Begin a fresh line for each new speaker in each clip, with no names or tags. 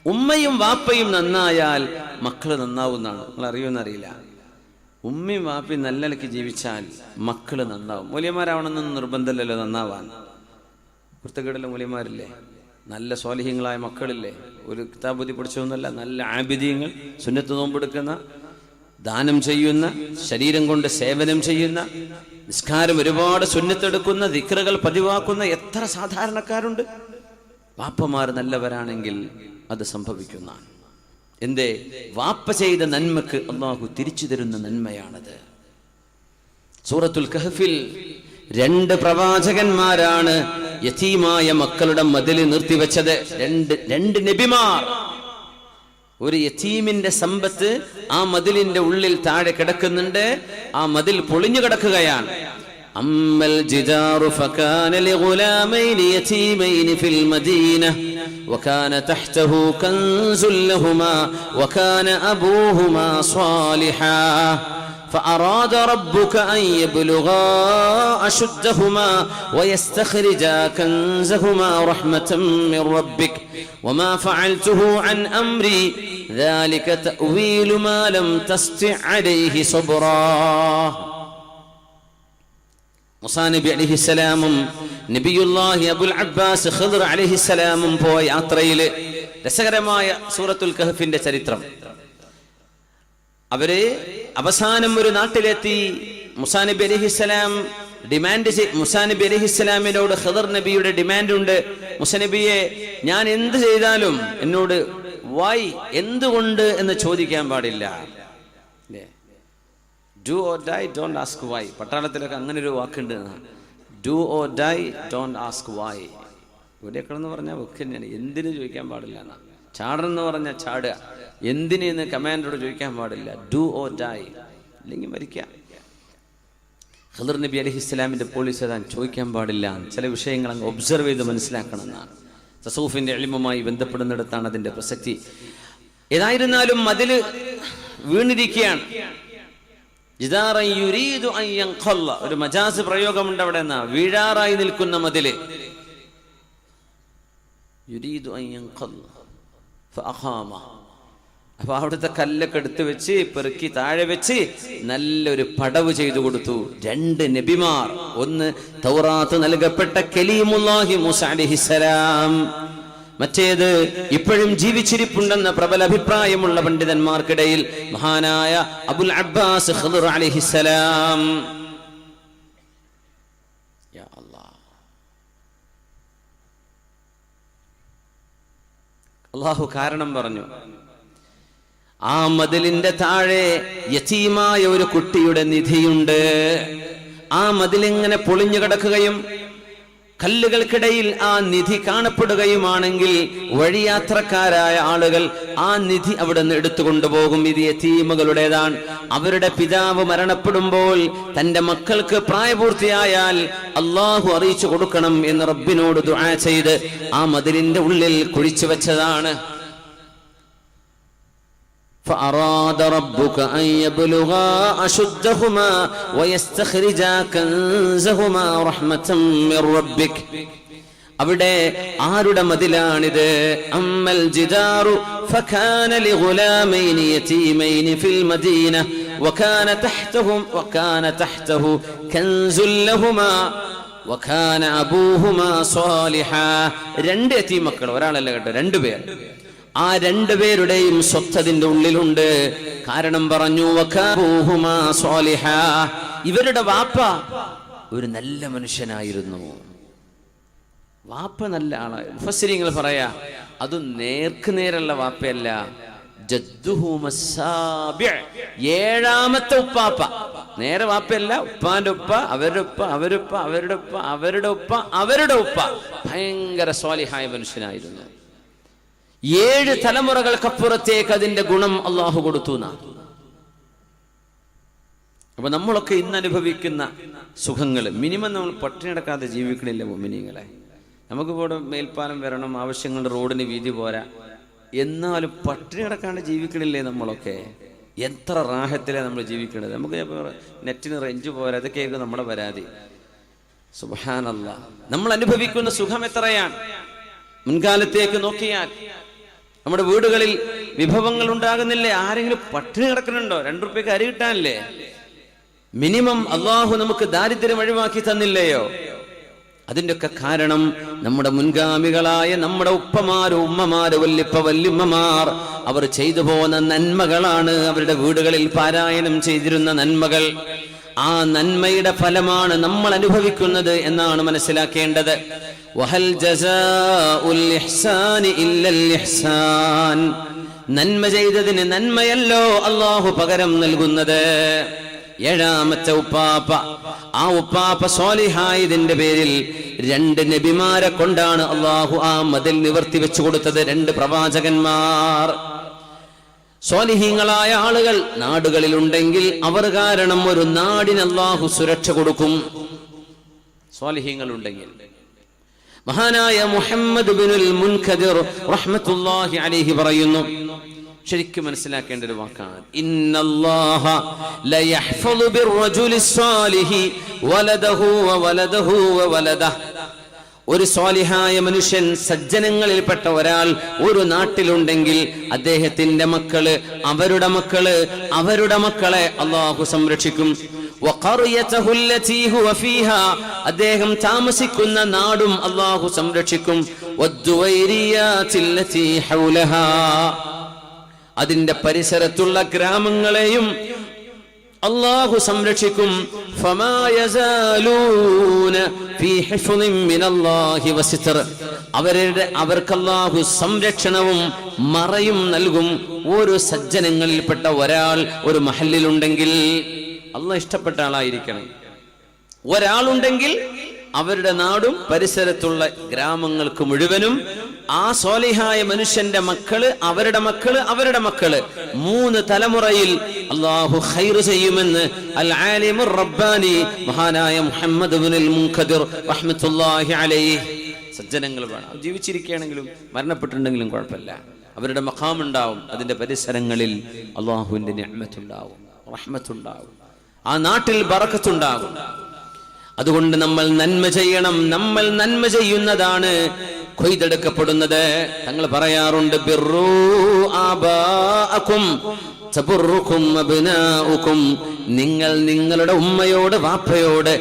ഉമ്മയും വാപ്പയും നന്നായാൽ മക്കള് നന്നാവുന്നതാണ്. നിങ്ങൾ അറിയുമെന്നറിയില്ല. ഉമ്മയും വാപ്പയും നല്ല നിലയ്ക്ക് ജീവിച്ചാൽ മക്കള് നന്നാവും. മൂല്യന്മാരാവണമെന്നൊന്നും നിർബന്ധമില്ലല്ലോ നന്നാവാൻ. കുർത്തക്കേടുള്ള മൂല്യന്മാരില്ലേ, നല്ല സ്വാലിഹ്യങ്ങളായ മക്കളില്ലേ, ഒരു കിതാബുദ്ധി പഠിച്ചതൊന്നുമല്ല, നല്ല ആബിദീങ്ങൾ, സുന്നത്ത് നോമ്പെടുക്കുന്ന, ദാനം ചെയ്യുന്ന, ശരീരം കൊണ്ട് സേവനം ചെയ്യുന്ന, നിസ്കാരം ഒരുപാട് സുന്നത്തെടുക്കുന്ന, ദിക്റുകൾ പതിവാക്കുന്ന എത്ര സാധാരണക്കാരുണ്ട്. വാപ്പമാർ നല്ലവരാണെങ്കിൽ അത് സംഭവിക്കുന്നതാണ്. എന്തേ? വാപ്പ ചെയ്ത നന്മക്ക് അള്ളാഹു തിരിച്ചു തരുന്ന നന്മയാണത്. സൂറത്തുൽ കഹ്ഫിൽ 2 പ്രവാചകന്മാരാണ് യതീമായ മക്കളുടെ മതിൽ നിർത്തിവെച്ചത്. രണ്ട് നബിമാർ. ഒരു യതീമിന്റെ സമ്പത്ത് ആ മതിലിന്റെ ഉള്ളിൽ താഴെ കിടക്കുന്നുണ്ട്. ആ മതിൽ പൊളിഞ്ഞു കിടക്കുകയാണ്. അമ്മൽ ജിദാറു ഫകാന ലിഗുലാമൈനി യതീമൈനി ഫിൽ മദീന വകാന തഹ്തഹു കൻസുൽ ലഹുമാ വകാന അബൂഹുമാ സ്വാലിഹാ فأراد ربك أن يبلغا أشدهما ويستخرجا كنزهما رحمة من ربك وما فعلته عن أمري ذلك تأويل ما لم تستطع عليه صبرا. മൂസാ നബി അലൈഹിസ്സലാമും നബിയുല്ലാഹി അബുൽ അബ്ബാസ് ഖിദ്ർ അലൈഹിസ്സലാമും പോയ യാത്രയിൽ രസകരമായ സൂറത്തുൽ കഹ്ഫിന്റെ ചരിത്രം. അവര് അവസാനം ഒരു നാട്ടിലെത്തി. മൂസാ നബി അലൈഹിസ്സലാം മൂസാ നബി അലൈഹിസ്സലാമിനോട് ഖിദ്ർ നബിയുടെ ഡിമാൻഡ് ഉണ്ട്. മൂസാ നബിയെ, ഞാൻ എന്ത് ചെയ്താലും എന്നോട് വൈ, എന്തുകൊണ്ട് എന്ന് ചോദിക്കാൻ പാടില്ല. Do or die, don't ask why. പട്ടാളത്തിലൊക്കെ അങ്ങനെ ഒരു വാക്കുണ്ട്, do or die, don't ask why. ഇവിടെയൊക്കെ എന്ന് പറഞ്ഞാൽ ഒക്കെ തന്നെയാണ്, എന്തിനു ചോദിക്കാൻ പാടില്ല എന്നാ. ചാടണമെന്ന് പറഞ്ഞാൽ ചാടുക, എന്തിനെന്ന് കമാൻഡറോട് ചോദിക്കാൻ പാടില്ല. ഡു ഓർ ഡൈ, അല്ലെങ്കിൽ മരിക്കാം. ഖിദ്ർ നബി അലൈഹിസ്സലാമിന്റെ പോളിസി അതാണ്, ചോദിക്കാൻ പാടില്ല. ചില വിഷയങ്ങൾ അങ്ങ് ഒബ്സർവ് ചെയ്ത് മനസ്സിലാക്കണം എന്നാണ്. തസൗഫിന്റെ ഇൽമുമായി ബന്ധപ്പെടുന്നിടത്താണ് അതിന്റെ പ്രസക്തി. ഏതായിരുന്നാലും മതില് വീണിരിക്കുകയാണ്. ഒരു മജാസ് പ്രയോഗമുണ്ട് അവിടെ. എന്നാ വീഴാറായി നിൽക്കുന്ന മതില്. അപ്പൊ അവിടുത്തെ കല്ലൊക്കെ എടുത്തു വെച്ച് പെറുക്കി താഴെ വെച്ച് നല്ലൊരു പടവ് ചെയ്തു കൊടുത്തു. 2 നബിമാർ. ഒന്ന് തൗറാത്ത് നൽകപ്പെട്ട കലീമുല്ലാഹി മൂസ അലൈഹിസ്സലാം, മറ്റേത് ഇപ്പോഴും ജീവിച്ചിരിപ്പുണ്ടെന്ന പ്രബല അഭിപ്രായമുള്ള പണ്ഡിതന്മാർക്കിടയിൽ മഹാനായ അബുൽ അബ്ബാസ് ഖിദ്ർ അലൈഹിസ്സലാം. യാ അല്ലാഹ്, അല്ലാഹു കാരണം പറഞ്ഞു. ആ മതിലിന്റെ താഴെ യതീമായ ഒരു കുട്ടിയുടെ നിധിയുണ്ട്. ആ മതിലിങ്ങനെ പൊളിഞ്ഞു കിടക്കുകയും കല്ലുകൾക്കിടയിൽ ആ നിധി കാണപ്പെടുകയുമാണെങ്കിൽ വഴിയാത്രക്കാരായ ആളുകൾ ആ നിധി അവിടെ നിന്ന് എടുത്തുകൊണ്ടുപോകും. ഇത് യതീമുകളുടേതാണ്. അവരുടെ പിതാവ് മരണപ്പെടുമ്പോൾ തന്റെ മക്കൾക്ക് പ്രായപൂർത്തിയായാൽ അള്ളാഹു അറിയിച്ചു കൊടുക്കണം എന്ന് റബ്ബിനോട് ദുആ ചെയ്ത് ആ മതിലിന്റെ ഉള്ളിൽ കുഴിച്ചു വെച്ചതാണ്. فأراد ربك أن يبلغا أشدهما ويستخرجا كنزهما رحمة من ربك. അവിടെ ആരുടെ മതിലാണിത്? അമ്മൽ ജിദാറു ഫകാന ലിഗുലാമൈനി യതീമൈനി ഫിൽ മദീന വകാന തഹ്തഹു കൻസുൽ ലഹുമാ വകാന അബൂഹുമാ സ്വാലിഹാ. 2 യതീം മക്കൾ, ഒരാളല്ല കേട്ടോ, 2 പേർ. ആ 2 പേരുടെയും സ്വത്തതിന്റെ ഉള്ളിലുണ്ട്. കാരണം പറഞ്ഞു, വകാബൂഹുമാ സ്വാലിഹാ, ഇവരുടെ വാപ്പ ഒരു നല്ല മനുഷ്യനായിരുന്നു. വാപ്പ നല്ല ആളാണ്. മുഫസ്സിരീങ്ങൾ പറയാ, അത് നേർക്കുനേരുള്ള വാപ്പയല്ല, ജദ്ദുഹു മസ്സാബിഅ്, 7ാമത്തെ ഉപ്പാപ്പ. നേരെ വാപ്പയല്ല, ഉപ്പാന്റെ ഉപ്പ, അവരുടെ ഉപ്പ, അവരുപ്പ, അവരുടെ ഉപ്പ, അവരുടെ ഉപ്പ, അവരുടെ ഉപ്പ. ഭയങ്കര സ്വാലിഹായ മനുഷ്യനായിരുന്നു. 7 തലമുറകൾക്കപ്പുറത്തേക്ക് അതിന്റെ ഗുണം അള്ളാഹു കൊടുത്തു. അപ്പൊ നമ്മളൊക്കെ ഇന്ന് അനുഭവിക്കുന്ന സുഖങ്ങൾ മിനിമം നമ്മൾ പട്ടിണി കിടക്കാതെ ജീവിക്കണില്ല മുഅ്മിനീങ്ങളെ. നമുക്കിവിടെ മേൽപ്പാലം വരണം, ആവശ്യങ്ങളുടെ റോഡിന് വീതി പോരാ, എന്നാലും പട്ടിണി കിടക്കാണ്ട് ജീവിക്കണില്ലേ നമ്മളൊക്കെ? എത്ര റാഹത്തിലാണ് നമ്മൾ ജീവിക്കണത്. നമുക്ക് നെറ്റിന് റേഞ്ച് പോരാ, അതൊക്കെയായിരുന്നു നമ്മുടെ പരാതി. സുബ്ഹാനല്ലാഹ്, നമ്മൾ അനുഭവിക്കുന്ന സുഖം എത്രയാണ് മുൻകാലത്തേക്ക് നോക്കിയാൽ. നമ്മുടെ വീടുകളിൽ വിഭവങ്ങൾ ഉണ്ടാകുന്നില്ലേ? ആരെങ്കിലും പട്ടിണി കിടക്കുന്നുണ്ടോ? 2 രൂപയ്ക്ക് അരി കിട്ടാനില്ലേ? മിനിമം അള്ളാഹു നമുക്ക് ദാരിദ്ര്യം ഒഴിവാക്കി തന്നില്ലയോ? അതിൻ്റെയൊക്കെ കാരണം നമ്മുടെ മുൻഗാമികളായ നമ്മുടെ ഉപ്പമാര്, ഉമ്മമാര്, വല്യമ്മമാർ അവർ ചെയ്തു പോകുന്ന നന്മകളാണ്. അവരുടെ വീടുകളിൽ പാരായണം ചെയ്തിരുന്ന നന്മകൾ. ആ നന്മയുടെ ഫലമാണ് നമ്മൾ അനുഭവിക്കുന്നത് എന്നാണ് മനസ്സിലാക്കേണ്ടത്. വഹൽ ജസാഉൽ ഇഹ്സാനി ഇല്ലൽ ഇഹ്സാൻ. നന്മ ചെയ്തതിന് നന്മയല്ലോ അള്ളാഹു പകരം നൽകുന്നത്. 7ാമത്തെ ഉപ്പാപ്പ. ആ ഉപ്പാപ്പ സ്വാലിഹായതിന്റെ പേരിൽ 2 നബിമാരെ കൊണ്ടാണ് അള്ളാഹു ആ മതിൽ നിവർത്തി വെച്ചു കൊടുത്തത്. 2 പ്രവാചകന്മാർ. സ്വാലിഹീങ്ങളായ ആളുകൾ നാടുകളിൽ ഉണ്ടെങ്കിൽ അവർ കാരണം ഒരു നാടിന് അള്ളാഹു സുരക്ഷ കൊടുക്കും. സ്വാലിഹീങ്ങൾ ഉണ്ടെങ്കിൽ. മഹാനായ മുഹമ്മദ് ബിനുൽ മുൻകദിർ റഹ്മത്തുള്ളാഹി അലൈഹി പറയുന്നു, ശരിക്കും മനസ്സിലാക്കേണ്ട ഒരു വാക്കാണ്, ഇന്നല്ലാഹ ലയഹ്ഫളു ബിർറജുലി സ്വാലിഹി വലദഹു വവലദഹു വവലദഹു. ഒരു സ്വാലിഹായ മനുഷ്യൻ, സജ്ജനങ്ങളിൽപ്പെട്ട ഒരാൾ ഒരു നാട്ടിലുണ്ടെങ്കിൽ അദ്ദേഹത്തിന്റെ മക്കള്, അവരുടെ മക്കള്, അവരുടെ മക്കളെ അല്ലാഹു സംരക്ഷിക്കും. വഖറിയതഹു അല്ലതി ഹുവ ഫീഹാ. അദ്ദേഹം താമസിക്കുന്ന നാടും അല്ലാഹു സംരക്ഷിക്കും. വദ്ദുവൈരിയാതി അല്ലതി ഹൗലഹാ. അതിന്റെ പരിസരത്തുള്ള ഗ്രാമങ്ങളെയും അല്ലാഹു സംരക്ഷിക്കും. ഫമാ യസാലൂന ഫീ ഹിഫ്ളിൻ മിനല്ലാഹി വസിത്ർ. അവർക്ക് അല്ലാഹു സംരക്ഷണവും മറയും നൽകും. ഒരു സജ്ജനങ്ങളിൽപ്പെട്ട ഒരാൾ ഒരു മഹല്ലിലുണ്ടെങ്കിൽ, അല്ലാഹ് ഇഷ്ടപ്പെട്ട ആളായിരിക്കണം. ഒരാളുണ്ടെങ്കിൽ അവരുടെ നാടും പരിസരത്തുള്ള ഗ്രാമങ്ങൾക്ക് മുഴുവനും ആ സ്വാലിഹായ മനുഷ്യന്റെ മക്കള്, അവരുടെ മക്കള്, അവരുടെ മക്കള്, 3 തലമുറയിൽ അല്ലാഹു ഖൈർ ചെയ്യുമെന്ന് അൽ ആലിമുർ റബ്ബാനി മഹാനായ മുഹമ്മദ് ഇബ്നുൽ മുൻകദിർ റഹ്മത്തുള്ളാഹി അലൈഹി. സജ്ജനങ്ങൾ വേണം. ജീവിച്ചിരിക്കുകയാണെങ്കിലും മരണപ്പെട്ടിട്ടുണ്ടെങ്കിലും കുഴപ്പമില്ല, അവരുടെ മഖാം ഉണ്ടാവും. അതിന്റെ പരിസരങ്ങളിൽ അല്ലാഹുവിന്റെ നിഅമത്തുണ്ടാവും, റഹ്മത്തുണ്ടാവും, ആ നാട്ടിൽ ബറക്കത്തുണ്ടാകും. അതുകൊണ്ട് നമ്മൾ നന്മ ചെയ്യണം. നമ്മൾ നന്മ ചെയ്യുന്നതാണ് കൊയ്തെടുക്കപ്പെടുന്നത്. തങ്ങൾ പറയാറുണ്ട്, ബിർറൂ ആബാഅകും തബുറുക്കും അബ്നാഉകും. നിങ്ങൾ നിങ്ങളുടെ ഉമ്മയോട് വാപ്പയോട്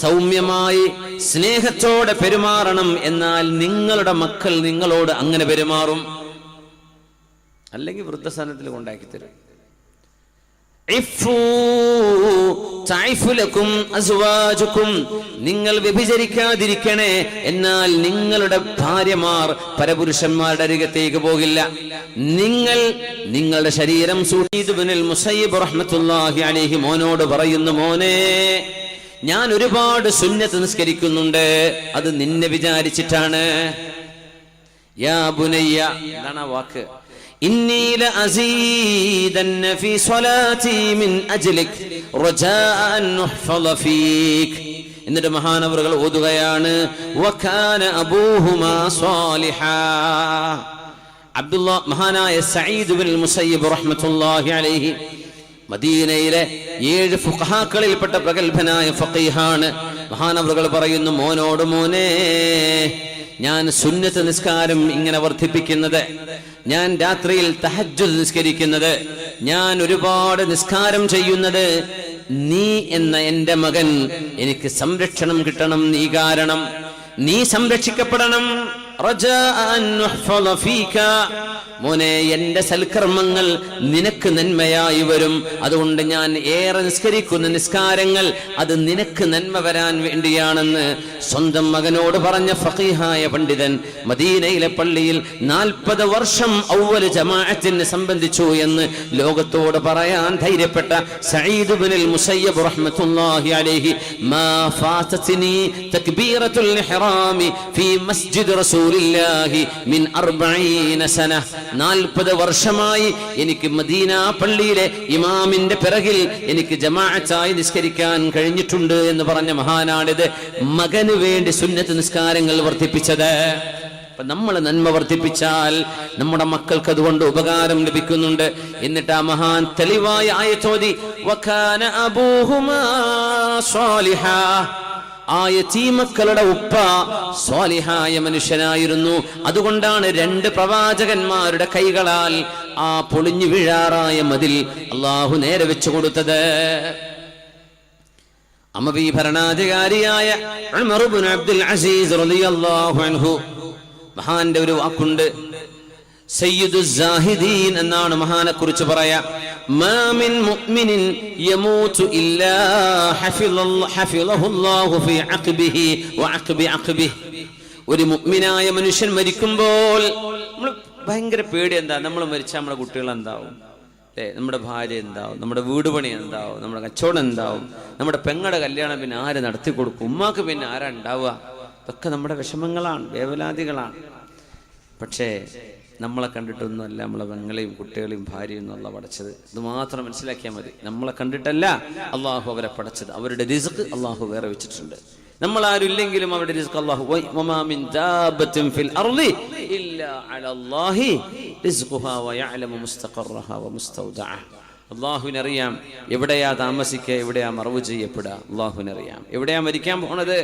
സൗമ്യമായി സ്നേഹത്തോടെ പെരുമാറണം. എന്നാൽ നിങ്ങളുടെ മക്കൾ നിങ്ങളോട് അങ്ങനെ പെരുമാറും. അല്ലെങ്കിൽ വൃദ്ധസ്ഥാനത്തിൽ കൊണ്ടാക്കി തരും. നിങ്ങൾ വ്യഭിചരിക്കാതിരിക്കണേ, എന്നാൽ നിങ്ങളുടെ ഭാര്യമാർ പരപുരുഷന്മാരുടെ അരികത്തേക്ക് പോകില്ല. നിങ്ങൾ നിങ്ങളുടെ ശരീരം സൂഈദ് മുസയ്യിബ് റഹ്മത്തുള്ളാഹി അലൈഹി മോനോട് പറയുന്നു, മോനെ, ഞാൻ ഒരുപാട് സുന്നത്ത് നിസ്കരിക്കുന്നുണ്ട്, അത് നിന്നെ വിചാരിച്ചിട്ടാണ്. യാ ബുനയ്യ, എന്താണ് ആ വാക്ക്? ഇന്നി ലഅസീദന്ന ഫീ സ്വലാത്തി മിൻ അജ്ലിക് റജാഅൻ നുഹ്ഫള ഫീക്. എന്നിട്ട് മഹാനവറുകൾ ഓതുകയാണ്, വകാന അബൂഹുമാ സ്വാലിഹാ. മഹാനായ സഈദ് ഇബ്നുൽ മുസയ്യിബ് റഹ്മത്തുള്ളാഹി അലൈഹി മദീനയിലെ 7 ഫുഖഹാക്കളിൽപ്പെട്ട പ്രഗൽഭനായ ഫഖീഹാണ്. മഹാനവറുകൾ പറയുന്നു, മോനോട്, മോനെ, ഞാൻ സുന്നത്ത് നിസ്കാരം ഇങ്ങനെ വർദ്ധിപ്പിക്കുന്നത്, ഞാൻ രാത്രിയിൽ തഹജ്ജുദ് നിസ്കരിക്കുന്നത്, ഞാൻ ഒരുപാട് നിസ്കാരം ചെയ്യുന്നത്, നീ എന്ന എന്റെ മകൻ എനിക്ക് സംരക്ഷണം കിട്ടണം. നീ കാരണം നീ സംരക്ഷിക്കപ്പെടണം. മോനെ, എന്റെ സൽക്കർമ്മങ്ങൾ നിനക്ക് നന്മയായി വരും. അതുകൊണ്ട് ഞാൻ ഏറെ നിസ്കരിക്കുന്ന നിസ്കാരങ്ങൾ അത് നിനക്ക് നന്മ വരാൻ വേണ്ടിയാണെന്ന് സ്വന്തം മകനോട് പറഞ്ഞ ഫഖീഹായ പണ്ഡിതൻ മദീനയിലെ പള്ളിയിൽ 40 വർഷം ഔവൽ ജമാഅത്തിന് സംബന്ധിച്ചു എന്ന് ലോകത്തോട് പറയാൻ ധൈര്യപ്പെട്ട സഈദ് ഇബ്നുൽ മുസയ്യിബ് റഹ്മത്തുള്ളാഹി അലൈഹി, മാ ഫാതത്നി തക്ബീറത്തുൽ ഇഹ്റാമി ഫീ മസ്ജിദ് റസൂലില്ലാഹി മിൻ 40 സന. 40 വർഷമായി എനിക്ക് മദീന പള്ളിയിലെ ഇമാമിന്റെ പിറകിൽ എനിക്ക് ജമാഅത്തായി നിസ്കരിക്കാൻ കഴിഞ്ഞിട്ടുണ്ട് എന്ന് പറഞ്ഞ മഹാനാണിത്. മകന് വേണ്ടി സുന്നത്ത് നിസ്കാരങ്ങൾ വർദ്ധിപ്പിച്ചത്. അപ്പൊ നമ്മൾ നന്മ വർദ്ധിപ്പിച്ചാൽ നമ്മുടെ മക്കൾക്ക് അതുകൊണ്ട് ഉപകാരം ലഭിക്കുന്നുണ്ട്. എന്നിട്ട് ആ മഹാൻ തെളിവായ ആയത്തോതി, വകാന അബൂഹുമാ സ്വാലിഹാ. ആ യതീമക്കളുടെ ഉപ്പ സ്വാലിഹായ മനുഷ്യനായിരുന്നു. അതുകൊണ്ടാണ് 2 പ്രവാചകന്മാരുടെ കൈകളാൽ ആ പൊളിഞ്ഞു വീഴാറായ മതിൽ അള്ളാഹു നേരെ വെച്ചു കൊടുത്തത്. അമവി ഭരണാധികാരിയായ ഉമർ ഇബ്നു അബ്ദുൽ അസീസ് റളിയല്ലാഹു അൻഹു, മഹാന്റെ ഒരു വാക്കുണ്ട്, സയ്യിദുസ് സാഹിദീൻ എന്നാണ് മഹാനെ കുറിച്ച് പറയാ. മാ മിൻ മുഅ്മിനിൻ യമൂതു ഇല്ലാ ഹഫിളഹുല്ലാഹു ഫീ അഖ്ബിഹി വഅഖ്ബി അഖ്ബിഹി. ഒരു മുഅ്മിനായ മനുഷ്യൻ മരിക്കുമ്പോൾ നമ്മൾ ഭയങ്കര പേടി. എന്താ? നമ്മൾ മരിച്ചാൽ നമ്മുടെ കുട്ടികൾ എന്താവും, നമ്മുടെ ഭാര്യ എന്താവും, നമ്മുടെ വീട് പണി എന്താവും, നമ്മുടെ കച്ചവടം എന്താവും, നമ്മുടെ പെങ്ങളുടെ കല്യാണം പിന്നെ ആര് നടത്തി കൊടുക്കും, ഉമ്മാക്ക് പിന്നെ ആരാ ഉണ്ടാവുക? ഇതൊക്കെ നമ്മുടെ വിഷമങ്ങളാണ്, വേവലാതികളാണ്. പക്ഷേ നമ്മളെ കണ്ടിട്ടൊന്നുമല്ല നമ്മളെ പെങ്ങളെയും കുട്ടികളെയും ഭാര്യയും എന്നുള്ള പടച്ചത്. ഇത് മാത്രം മനസ്സിലാക്കിയാൽ മതി. നമ്മളെ കണ്ടിട്ടല്ല അള്ളാഹു അവരെ പടച്ചത്. അവരുടെ റിസ്ക് അള്ളാഹു വേറെ വെച്ചിട്ടുണ്ട്. നമ്മൾ ആരും ഇല്ലെങ്കിലും അവരുടെ റിസ്ക് അള്ളാഹു. വമാ മിൻ ദാബത്തിൻ ഫിൽ അർളി ഇല്ലാ അലല്ലാഹി റിസ്ഖുഹാ വയഅലമു മുസ്തഖറഹാ വമുസ്തൗദഅഹ. അള്ളാഹുവിനറിയാം എവിടെയാ താമസിക്കുക, എവിടെയാ മറവ് ചെയ്യപ്പെടുക. അള്ളാഹുവിനറിയാം എവിടെയാ മരിക്കാൻ പോണത്,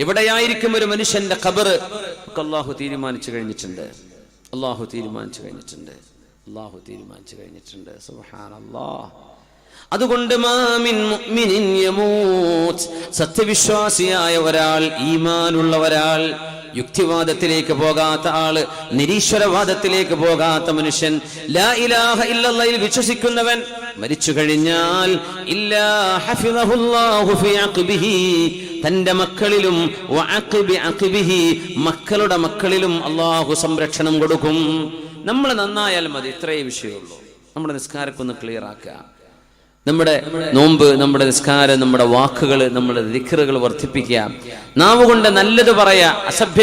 എവിടെയായിരിക്കും ഒരു മനുഷ്യന്റെ ഖബർ ഒക്കെ അള്ളാഹു തീരുമാനിച്ചു കഴിഞ്ഞിട്ടുണ്ട്. അള്ളാഹു തീരുമാനിച്ചു കഴിഞ്ഞിട്ടുണ്ട്. സുബ്ഹാനല്ലാഹ്. അതുകൊണ്ട് മാമിൻ മുഅ്മിനിൻ യമൂത്, സത്യവിശ്വാസിയായ ഒരാൾ, ഈമാനുള്ള ഒരാൾ, യുക്തിവാദത്തിലേക്ക് പോകാത്ത ആള്, നിരീശ്വരവാദത്തിലേക്ക് പോകാത്ത മനുഷ്യൻ, ലാ ഇലാഹ ഇല്ലല്ലാഹയിൽ വിശ്വസിക്കുന്നവൻ മരിച്ചു കഴിഞ്ഞാൽ ഇല്ലാ ഹഫിളഹുല്ലാഹു ഫീ അഖ്ബിഹി, തന്റെ മക്കളിലും വഅഖ്ബി അഖ്ബിഹി, മക്കളുടെ മക്കളിലും അള്ളാഹു സംരക്ഷണം കൊടുക്കും. നമ്മൾ നന്നായാൽ മതി, ഇത്രയേ വിഷയമുള്ളൂ. നമ്മുടെ നിസ്കാരക്കൊന്ന് ക്ലിയർ ആക്കുക. നമ്മുടെ നോമ്പ്, നമ്മുടെ നിസ്കാരം, നമ്മുടെ വാക്കുകൾ, നമ്മുടെ ദിക്റുകൾ വർദ്ധിപ്പിക്കുക. നാവ് കൊണ്ട് നല്ലത് പറയാ, അസഭ്യ